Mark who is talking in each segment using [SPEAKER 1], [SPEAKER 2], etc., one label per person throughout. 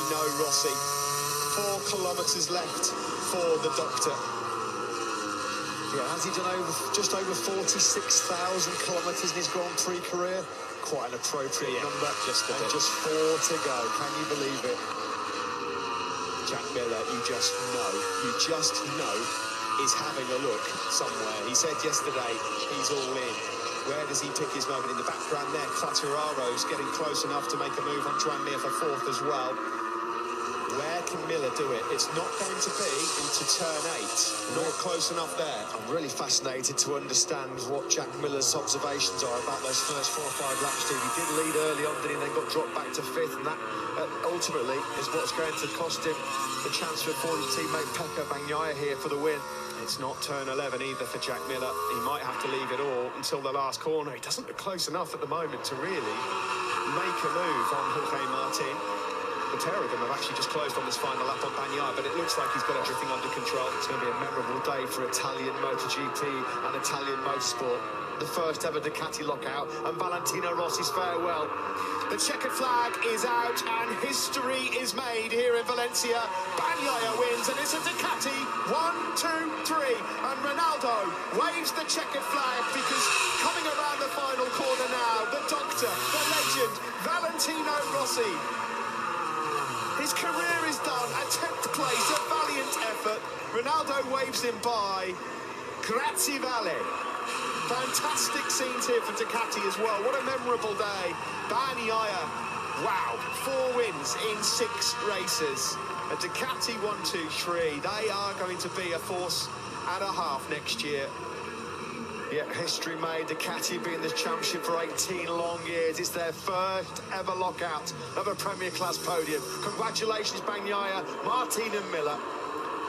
[SPEAKER 1] Valentino Rossi. 4 kilometres left for the doctor.
[SPEAKER 2] Yeah, has he done just over 46,000 kilometres in his Grand Prix career? Quite an appropriate number. Just 4 to go. Can you believe it?
[SPEAKER 1] Jack Miller, you just know, is having a look somewhere. He said yesterday he's all in. Where does he pick his moment? In the background there, Quattararo's getting close enough to make a move on Joan Mir for 4th as well. Where can Miller do it? It's not going to be into turn 8. Not close enough there.
[SPEAKER 2] I'm really fascinated to understand what Jack Miller's observations are about those first 4 or 5 laps, Steve. He did lead early on, didn't he? Then got dropped back to 5th, and that ultimately is what's going to cost him the chance to afford his teammate Pecco Bagnaia here for the win.
[SPEAKER 1] It's not turn 11 either for Jack Miller. He might have to leave it all until the last corner. He doesn't look close enough at the moment to really make a move on Jorge Martin. The pair of them have actually just closed on this final lap on Bagnaia, but it looks like he's got everything under control.
[SPEAKER 2] It's going to be a memorable day for Italian MotoGP and Italian motorsport. The first ever Ducati lockout and Valentino Rossi's farewell.
[SPEAKER 1] The checkered flag is out and history is made here in Valencia. Bagnaia wins and it's a Ducati. 1, 2, 3. And Ronaldo waves the checkered flag because coming around the final corner now, the doctor, the legend, Valentino Rossi. His career is done. A 10th place, a valiant effort. Ronaldo waves him by. Grazie Vale. Fantastic scenes here for Ducati as well. What a memorable day. Bagnaia, wow, 4 wins in 6 races. A Ducati 1, 2, 3. They are going to be a force and a half next year.
[SPEAKER 2] Yeah, history made. Ducati being this championship for 18 long years. It's their first ever lockout of a Premier Class podium. Congratulations, Bagnaia, Martin and Miller.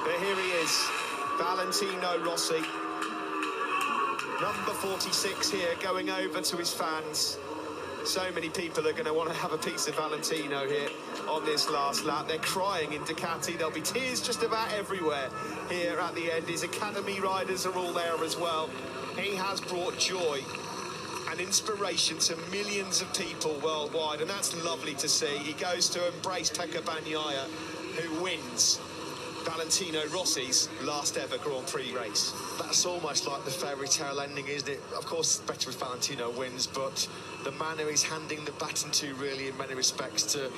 [SPEAKER 1] But here he is, Valentino Rossi. Number 46 here, going over to his fans. So many people are going to want to have a piece of Valentino here on this last lap. They're crying in Ducati. There'll be tears just about everywhere here at the end. His academy riders are all there as well. He has brought joy and inspiration to millions of people worldwide, and that's lovely to see. He goes to embrace Pecco Bagnaia, who wins Valentino Rossi's last ever Grand Prix race.
[SPEAKER 2] That's almost like the fairy tale ending, isn't it? Of course, it's better if Valentino wins, but the man who he's handing the baton to, really, in many respects, to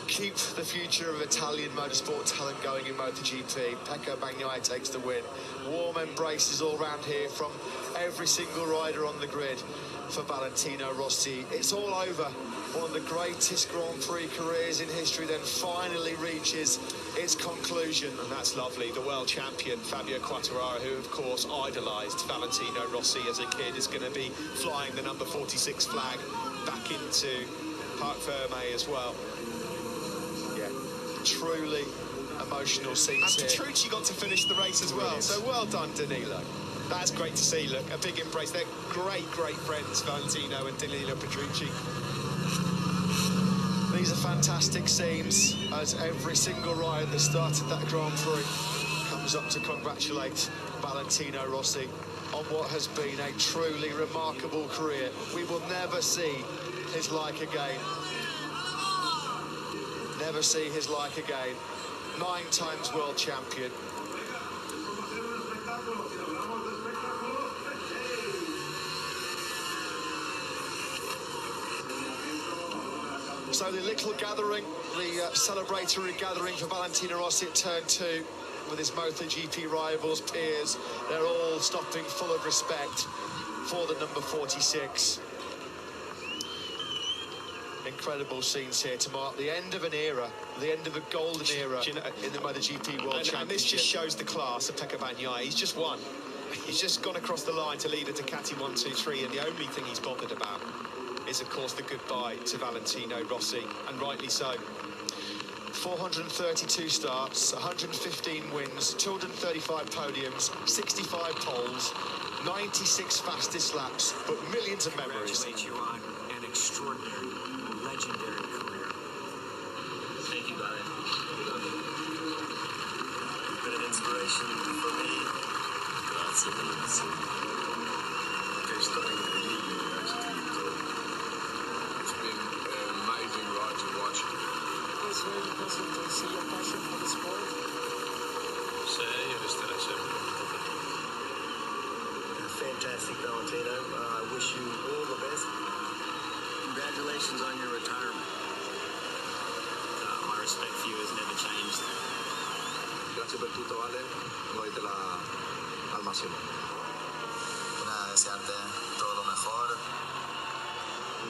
[SPEAKER 2] keep the future of Italian motorsport talent going in MotoGP. Pecco Bagnaia takes the win. Warm embraces all round here from every single rider on the grid for Valentino Rossi. It's all over. One of the greatest Grand Prix careers in history then finally reaches its conclusion.
[SPEAKER 1] And that's lovely. The world champion, Fabio Quattararo, who of course idolised Valentino Rossi as a kid, is going to be flying the number 46 flag back into Parc Fermé as well.
[SPEAKER 2] Yeah, truly emotional scenes
[SPEAKER 1] and
[SPEAKER 2] here.
[SPEAKER 1] Petrucci got to finish the race as well. So well done, Danilo. That's great to see. Look, a big embrace. They're great friends, Valentino and Danilo Petrucci.
[SPEAKER 2] These are fantastic scenes as every single rider that started that Grand Prix comes up to congratulate Valentino Rossi on what has been a truly remarkable career. We will never see his like again. Never see his like again. 9 times world champion. So the little gathering, the celebratory gathering for Valentino Rossi at turn 2 with his MotoGP rivals, peers, they're all stopping full of respect for the number 46. Incredible scenes here to mark the end of an era, the end of a golden era in the MotoGP World Championship.
[SPEAKER 1] And this just shows the class of Pecco Bagnaia. He's just won. He's just gone across the line to lead a Ducati 1, 2, 3, and the only thing he's bothered about is, of course, the goodbye to Valentino Rossi, and rightly so.
[SPEAKER 2] 432 starts, 115 wins, 235 podiums, 65 poles, 96 fastest laps, but millions of memories.
[SPEAKER 3] Congratulate you on an extraordinary, legendary career.
[SPEAKER 4] Thank you, Vale. You've been an inspiration for me. Grazie, grazie. Che storia incredibile, hai scritto.
[SPEAKER 5] It's been an amazing ride to watch.
[SPEAKER 3] see your passion for the sport?
[SPEAKER 4] Sì, io resterei sempre molto felice.
[SPEAKER 5] Fantastic, Valentino. I wish you all the best. Congratulations on your retirement.
[SPEAKER 3] My respect for you has never changed.
[SPEAKER 5] Grazie per tutto, Vale. Noi te la al máximo.
[SPEAKER 6] Nada, desearte todo lo mejor.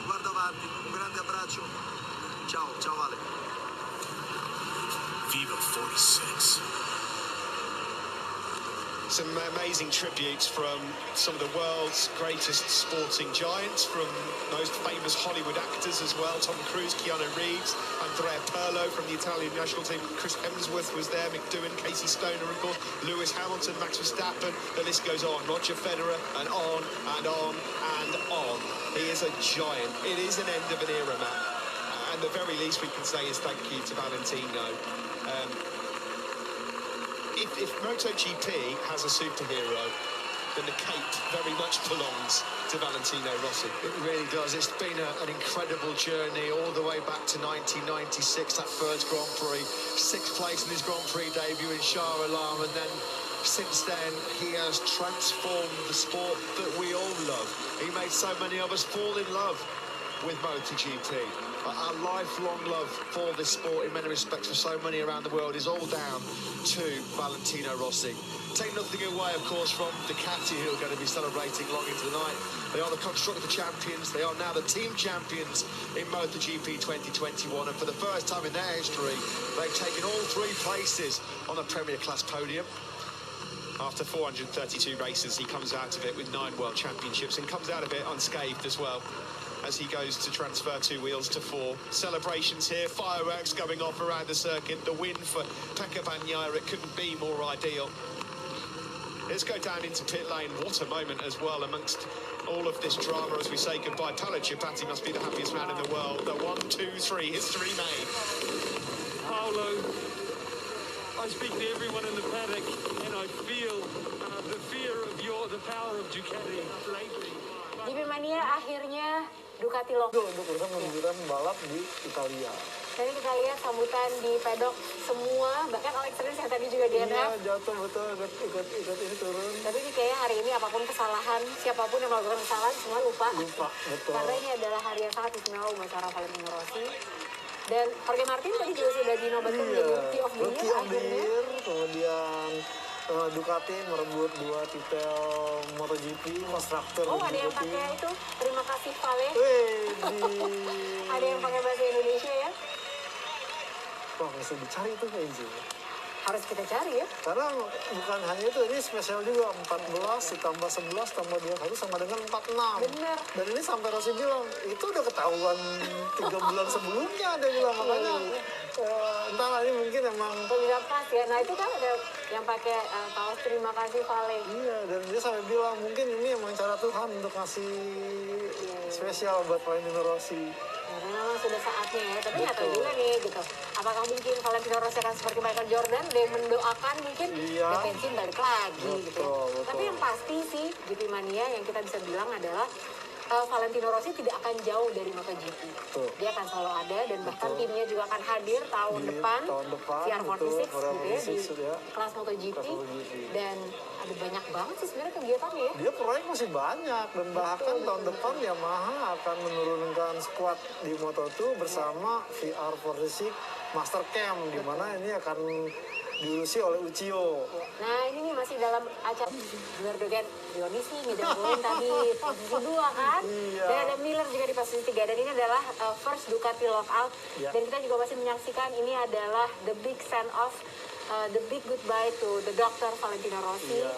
[SPEAKER 5] Guarda avanti, un grande abbraccio. Ciao, ciao Vale.
[SPEAKER 3] Viva 46.
[SPEAKER 1] Some amazing tributes from some of the world's greatest sporting giants, from most famous Hollywood actors as well. Tom Cruise, Keanu Reeves, Andrea Pirlo from the Italian national team. Chris Hemsworth was there, McDougall, Casey Stoner, of course, Lewis Hamilton, Max Verstappen. The list goes on. Roger Federer, and on and on and on. He is a giant. It is an end of an era, man. And the very least we can say is thank you to Valentino. If MotoGP has a superhero, then the cape very much belongs to Valentino Rossi.
[SPEAKER 2] It really does. It's been an incredible journey all the way back to 1996, that first Grand Prix. 6th place in his Grand Prix debut in Shah Alam, and then since then he has transformed the sport that we all love. He made so many of us fall in love with MotoGP. Our lifelong love for this sport in many respects for so many around the world is all down to Valentino Rossi. Take nothing away, of course, from Ducati, who are going to be celebrating long into the night. They are the Constructor Champions. They are now the Team Champions in MotoGP 2021. And for the first time in their history, they've taken all 3 places on the Premier Class podium. After 432 races, he comes out of it with 9 World Championships and comes out of it unscathed as well, as he goes to transfer 2 wheels to 4. Celebrations here, fireworks going off around the circuit. The win for Pecco Bagnaia, it couldn't be more ideal. Let's go down into pit lane. What a moment as well amongst all of this drama as we say goodbye. Paolo Ciapatti must be the happiest man in the world. The 1, 2, 3, history made.
[SPEAKER 7] Paolo, I speak to everyone in the paddock and I feel the fear of the power of Ducati lately.
[SPEAKER 8] GP Mania akhirnya Ducati logo.
[SPEAKER 9] Untuk urusan menunjukkan balap di Italia.
[SPEAKER 8] Tadi kita lihat sambutan di pedok semua, bahkan Alex Rins yang tadi juga DNF.
[SPEAKER 9] Iya, jatuh betul, ikut ini turun.
[SPEAKER 8] Tapi ini kayaknya hari ini apapun kesalahan, siapapun yang melakukan kesalahan, semua lupa.
[SPEAKER 9] Lupa, betul.
[SPEAKER 8] Karena ini adalah hari yang sangat istimewa buat seorang Valentino Rossi. Dan Jorge Martin tadi juga sudah dinobatkan menjadi Rookie of the Year akhirnya.
[SPEAKER 9] Kemudian Ducati merebut 2 titel MotoGP, Constructor.
[SPEAKER 8] Oh, ada yang pakai itu, terima kasih Vale. Ada yang pakai bahasa Indonesia ya.
[SPEAKER 9] Wah, mesti dicari itu kayaknya.
[SPEAKER 8] Harus kita cari ya.
[SPEAKER 9] Karena bukan hanya itu, ini spesial juga. 14 ditambah 11 tambah 21 sama dengan 46.
[SPEAKER 8] Bener.
[SPEAKER 9] Dan ini sampai Rossi bilang, itu udah ketahuan 3 bulan sebelumnya, dia bilang. Makanya entahlah, ini mungkin emang
[SPEAKER 8] peminat pas ya. Nah itu kan ada yang pakai kaos terima kasih Vale.
[SPEAKER 9] iya, dan dia sampai bilang mungkin ini emang cara Tuhan untuk kasih spesial buat Valentino Rossi.
[SPEAKER 8] Karena memang sudah saatnya ya, tapi nggak tahu juga nih gitu. Apakah mungkin Valentino Rossi akan seperti Michael Jordan, dia mendoakan mungkin
[SPEAKER 9] Iya.
[SPEAKER 8] dia pensiun balik lagi gitu.
[SPEAKER 9] Betul.
[SPEAKER 8] Tapi yang pasti sih GP Mania yang kita bisa bilang adalah Valentino Rossi tidak akan jauh dari MotoGP.
[SPEAKER 9] Betul.
[SPEAKER 8] Dia akan selalu ada dan bahkan timnya juga akan hadir tahun
[SPEAKER 9] Di
[SPEAKER 8] depan,
[SPEAKER 9] tahun depan,
[SPEAKER 8] VR46
[SPEAKER 9] betul,
[SPEAKER 8] gitu ya, di
[SPEAKER 9] VR46 ya.
[SPEAKER 8] kelas MotoGP.
[SPEAKER 9] Kelas MotoGP.
[SPEAKER 8] Dan ada banyak banget sih sebenarnya kegiatannya ya.
[SPEAKER 9] Dia proyek masih banyak dan bahkan tahun depan Yamaha akan menurunkan skuad di Moto2 bersama VR46 Master Camp, di mana ini akan diurusi oleh Uchiyo.
[SPEAKER 8] Nah ini nih masih dalam acara Berdogan Dionisi ngejagoin tadi posisi 2 kan.
[SPEAKER 9] Iya.
[SPEAKER 8] Dan ada Miller juga di posisi 3 dan ini adalah first Ducati lockout.
[SPEAKER 9] Ya.
[SPEAKER 8] Dan kita juga masih menyaksikan ini adalah the big send off, the big goodbye to the Dr. Valentino Rossi.
[SPEAKER 9] Iya.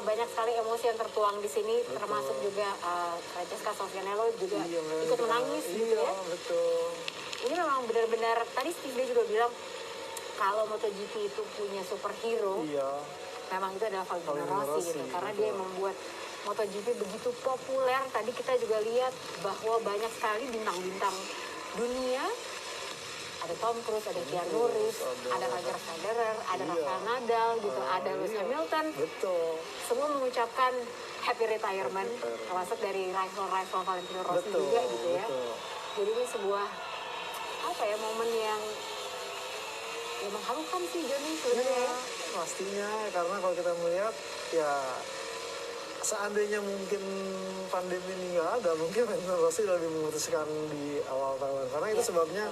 [SPEAKER 8] Banyak sekali emosi yang tertuang di sini. Betul. Termasuk juga Francesca Soffianello juga
[SPEAKER 9] Iya,
[SPEAKER 8] ikut menangis gitu ya.
[SPEAKER 9] Betul.
[SPEAKER 8] Ini memang benar-benar tadi Steve juga bilang kalau MotoGP itu punya superhero,
[SPEAKER 9] Iya.
[SPEAKER 8] memang itu adalah Valentino
[SPEAKER 9] Valentino
[SPEAKER 8] Rossi gitu.
[SPEAKER 9] Rossi,
[SPEAKER 8] Karena
[SPEAKER 9] betul.
[SPEAKER 8] dia yang membuat MotoGP begitu populer. Tadi kita juga lihat bahwa banyak sekali bintang-bintang dunia. Ada Tom Cruise, ada Keanu Reeves, ada Roger Federer, ada
[SPEAKER 9] Iya.
[SPEAKER 8] Rafael Nadal gitu, ada Lewis
[SPEAKER 9] Iya.
[SPEAKER 8] Hamilton.
[SPEAKER 9] Betul.
[SPEAKER 8] Semua mengucapkan happy retirement, termasuk dari rival Valentino Rossi
[SPEAKER 9] Betul.
[SPEAKER 8] juga gitu ya.
[SPEAKER 9] Betul.
[SPEAKER 8] Jadi ini sebuah apa ya momen yang mengharukan sih Joni
[SPEAKER 9] Ya,
[SPEAKER 8] sebenarnya.
[SPEAKER 9] pastinya karena kalau kita melihat ya seandainya mungkin pandemi ini nggak ada, mungkin Valentino Rossi lebih memutuskan di awal tahun. Karena itu sebabnya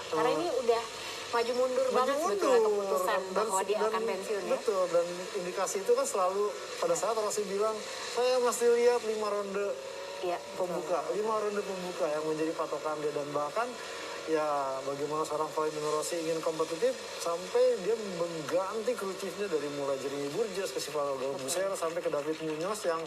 [SPEAKER 8] Karena ini udah maju mundur banget sebetulnya keputusan bahwa dia akan pensiun ya.
[SPEAKER 9] Betul, dan indikasi itu kan selalu pada saat Rossi bilang, saya mesti lihat 5 ronde
[SPEAKER 8] Iya,
[SPEAKER 9] pembuka, 5 ronde pembuka yang menjadi patokan dia, dan bahkan ya bagaimana seorang Valentino Rossi ingin kompetitif sampai dia mengganti kru chiefnya dari mulai Jeremy Burgess ke Silvio Busero sampai ke David Munoz yang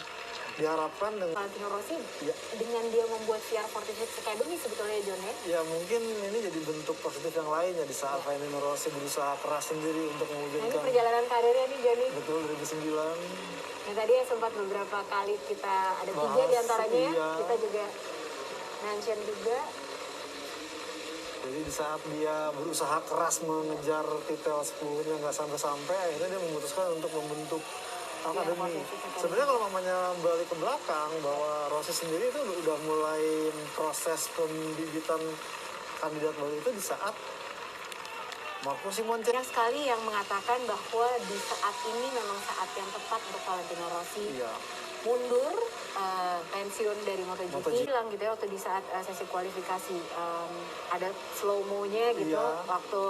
[SPEAKER 9] diharapkan dengan
[SPEAKER 8] Valentino Rossi
[SPEAKER 9] ya,
[SPEAKER 8] dengan dia membuat VR46 Academy sebetulnya John ya.
[SPEAKER 9] ya mungkin ini jadi bentuk positif yang lainnya di saat Valentino Rossi berusaha keras sendiri untuk
[SPEAKER 8] Nah, ini
[SPEAKER 9] mewujudkan
[SPEAKER 8] perjalanan karirnya nih Johnny.
[SPEAKER 9] betul 2009.
[SPEAKER 8] Nah tadi ya sempat beberapa kali kita ada 3
[SPEAKER 9] Bahas,
[SPEAKER 8] diantaranya
[SPEAKER 9] iya.
[SPEAKER 8] kita juga mention juga.
[SPEAKER 9] Jadi di saat dia berusaha keras mengejar titel 10-nya nggak sampai-sampai, akhirnya dia memutuskan untuk membentuk akademi. Sebenarnya kalau mamanya balik ke belakang, bahwa Rossi sendiri itu udah mulai proses pembibitan kandidat baru itu di saat Marco Simoncelli.
[SPEAKER 8] Banyak sekali yang mengatakan bahwa di saat ini memang saat yang tepat untuk Valentino Rossi
[SPEAKER 9] Iya.
[SPEAKER 8] mundur, pensiun dari MotoGP.
[SPEAKER 9] MotoGP.
[SPEAKER 8] Bilang gitu ya waktu di saat sesi kualifikasi ada slow mo-nya gitu
[SPEAKER 9] Iya.
[SPEAKER 8] waktu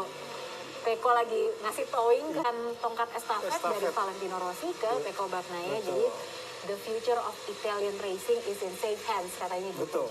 [SPEAKER 8] Peko lagi ngasih towing kan tongkat estafet dari
[SPEAKER 9] Estafet.
[SPEAKER 8] Valentino Rossi ke Peko Bagnaia.
[SPEAKER 9] Betul.
[SPEAKER 8] Jadi the future of Italian racing is in safe hands katanya gitu.
[SPEAKER 9] Betul.